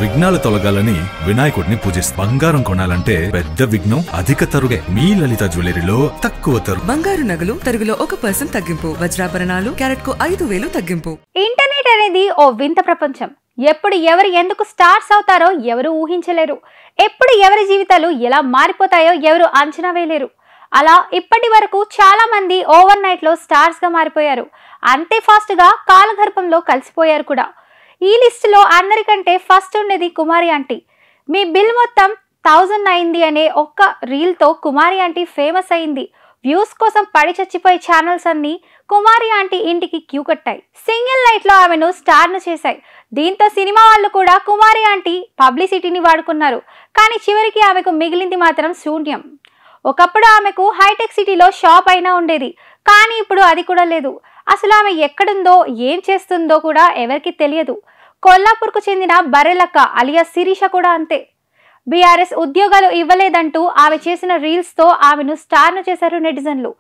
విఘ్నాలు తొలగాలని వినాయకుడిని పూజిస్తాం. బంగారం కొనాలంటే పెద్ద విఘ్నం అధిక తరుగే. మీ లలిత జ్యువెలరీలో తక్కువ తరుగు. బంగారు నగలు తరుగులో 1% తగ్గింపు. వజ్రాభరణాలు క్యారెట్కు 5,000 తగ్గింపు. ఇంటర్నెట్ అనేది ఓ వింత ప్రపంచం. ఎప్పుడు ఎవరు ఎందుకు స్టార్స్ అవుతారో ఎవరు ఊహించలేరు. ఎప్పుడు ఎవరి జీవితాలు ఎలా మారిపోతాయో ఎవరు అంచనా వేయలేరు. అలా ఇప్పటి వరకు చాలా మంది ఓవర్ నైట్ లో స్టార్స్ గా మారిపోయారు. అంతే ఫాస్ట్ గా కాలగర్భంలో కలిసిపోయారు కూడా. ఈ లిస్ట్ లో అందరికంటే ఫస్ట్ ఉండేది కుమారి ఆంటీ. మీ బిల్ మొత్తం 1000 అయింది అనే ఒక్క రీల్ తో కుమారి ఆంటీ ఫేమస్ అయింది. వ్యూస్ కోసం పడి చచ్చిపోయే ఛానల్స్ అన్ని కుమారి ఆంటీ ఇంటికి క్యూ కట్టాయి. సింగిల్ నైట్ లో ఆమెను స్టార్ ను చేశాయి. దీంతో సినిమా వాళ్ళు కూడా కుమారి ఆంటీ పబ్లిసిటీని వాడుకున్నారు. కానీ చివరికి ఆమెకు మిగిలింది మాత్రం శూన్యం. ఒకప్పుడు ఆమెకు హైటెక్ సిటీలో షాప్ అయినా ఉండేది. కానీ ఇప్పుడు అది కూడా లేదు. అసలు ఆమె ఎక్కడుందో ఏం చేస్తుందో కూడా ఎవరికి తెలియదు. కొల్లాపూర్కు చెందిన బరెలక్క అలియా శిరీష కూడా అంతే. బీఆర్ఎస్ ఉద్యోగాలు ఇవ్వలేదంటూ ఆమె చేసిన రీల్స్ తో ఆమెను స్టార్ ను చేశారు నెటిజన్లు.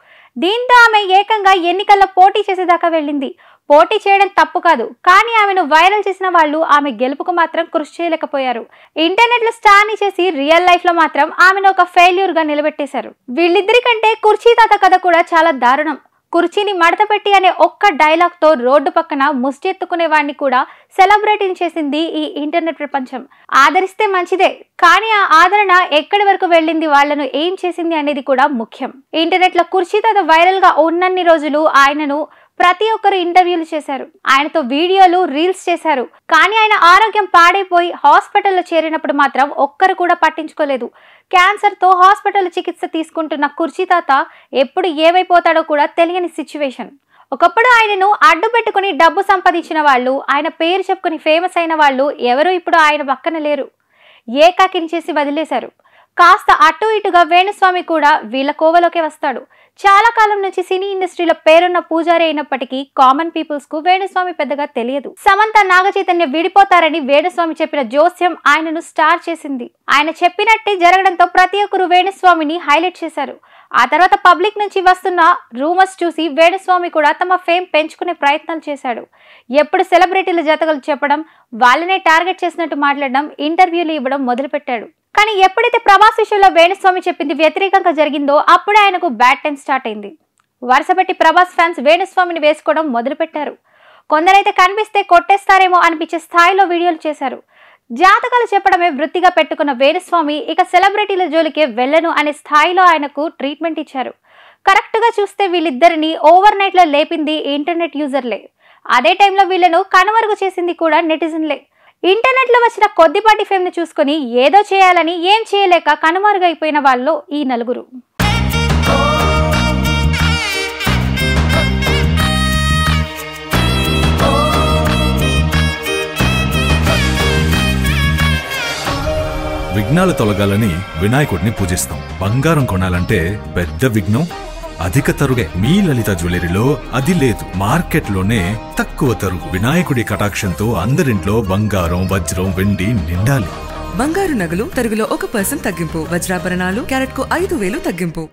దీంతో ఆమె ఏకంగా ఎన్నికల్లో పోటీ చేసేదాకా వెళ్ళింది. పోటీ చేయడం తప్పు కాదు, కానీ ఆమెను వైరల్ చేసిన వాళ్ళు ఆమె గెలుపుకు మాత్రం కృషి చేయలేకపోయారు. ఇంటర్నెట్ లో స్టార్ ని చేసి రియల్ లైఫ్ లో మాత్రం ఆమెను ఒక ఫెయిల్యూర్ గా నిలబెట్టేశారు. వీళ్ళిద్దరి కంటే కుర్చీ తాత కథ కూడా చాలా దారుణం. కుర్చీని మడతపెట్టి అనే ఒక్క డైలాగ్ తో రోడ్డు పక్కన ముష్టెత్తుకునే వాడిని కూడా సెలబ్రిటీని చేసింది ఈ ఇంటర్నెట్ ప్రపంచం. ఆదరిస్తే మంచిదే, కానీ ఆ ఆదరణ ఎక్కడి వరకు వెళ్ళింది, వాళ్లను ఏం చేసింది అనేది కూడా ముఖ్యం. ఇంటర్నెట్ లో కుర్చీ తాత వైరల్ గా ఉన్నన్ని రోజులు ఆయనను ప్రతి ఒక్కరు ఇంటర్వ్యూలు చేశారు, ఆయనతో వీడియోలు రీల్స్ చేశారు. కానీ ఆయన ఆరోగ్యం పాడైపోయి హాస్పిటల్లో చేరినప్పుడు మాత్రం ఒక్కరు కూడా పట్టించుకోలేదు. క్యాన్సర్ తో హాస్పిటల్ చికిత్స తీసుకుంటున్న కుర్చీ తాత ఎప్పుడు ఏమైపోతాడో కూడా తెలియని సిచ్యువేషన్. ఒకప్పుడు ఆయనను అడ్డు పెట్టుకుని డబ్బు సంపాదించిన వాళ్ళు, ఆయన పేరు చెప్పుకుని ఫేమస్ అయిన వాళ్ళు ఎవరు ఇప్పుడు ఆయన పక్కన లేరు. ఏకాకిని చేసి వదిలేశారు. కాస్త అటు ఇటుగా వేణుస్వామి కూడా వీళ్ళ కోవలోకే వస్తాడు. చాలా కాలం నుంచి సినీ ఇండస్ట్రీలో పేరున్న పూజారి అయినప్పటికీ కామన్ పీపుల్స్ కు వేణుస్వామి పెద్దగా తెలియదు. సమంత నాగచైతన్య విడిపోతారని వేణుస్వామి చెప్పిన జోస్యం ఆయనను స్టార్ చేసింది. ఆయన చెప్పినట్టే జరగడంతో ప్రతి ఒక్కరు వేణుస్వామిని హైలైట్ చేశారు. ఆ తర్వాత పబ్లిక్ నుంచి వస్తున్న రూమర్స్ చూసి వేణుస్వామి కూడా తమ ఫేమ్ పెంచుకునే ప్రయత్నాలు చేశాడు. ఎప్పుడు సెలబ్రిటీల జతకలు చెప్పడం, వాళ్ళనే టార్గెట్ చేసినట్టు మాట్లాడడం, ఇంటర్వ్యూలు ఇవ్వడం మొదలుపెట్టాడు. కానీ ఎప్పుడైతే ప్రభాస్ విషయంలో వేణుస్వామి చెప్పింది వ్యతిరేకంగా జరిగిందో అప్పుడే ఆయనకు బ్యాడ్ టైం స్టార్ట్ అయింది. వరుసపెట్టి ప్రభాస్ ఫ్యాన్స్ వేణుస్వామిని వేసుకోవడం మొదలుపెట్టారు. కొందరైతే కనిపిస్తే కొట్టేస్తారేమో అనిపించే స్థాయిలో వీడియోలు చేశారు. జాతకాలు చెప్పడమే వృత్తిగా పెట్టుకున్న వేణుస్వామి ఇక సెలబ్రిటీల జోలికే వెళ్ళను అనే స్థాయిలో ఆయనకు ట్రీట్మెంట్ ఇచ్చారు. కరెక్ట్ గా చూస్తే వీళ్ళిద్దరిని ఓవర్ నైట్ లో లేపింది ఇంటర్నెట్ యూజర్లే. అదే టైంలో వీళ్ళను కనుమరుగు చేసింది కూడా నెటిజన్లే. ఇంటర్నెట్ లో వచ్చిన కొద్దిపాటి ఫేమ్ ను చూసుకుని ఏదో చేయాలని ఏం చేయలేక కనుమరుగైపోయిన వాళ్ళు ఈ నలుగురు. విఘ్నాలు తొలగాలని వినాయకుడిని పూజిస్తాం. బంగారం కొనాలంటే పెద్ద విఘ్నం అధిక తరుగే. మీ లలిత జ్యువెలరీలో అది లేదు. మార్కెట్లోనే తక్కువ తరుగు. వినాయకుడి కటాక్షంతో అందరింట్లో బంగారం, వజ్రం, వెండి నిండాలి. బంగారు నగలు తరుగులో 1% తగ్గింపు. వజ్రాభరణాలు క్యారెట్కు 5,000 తగ్గింపు.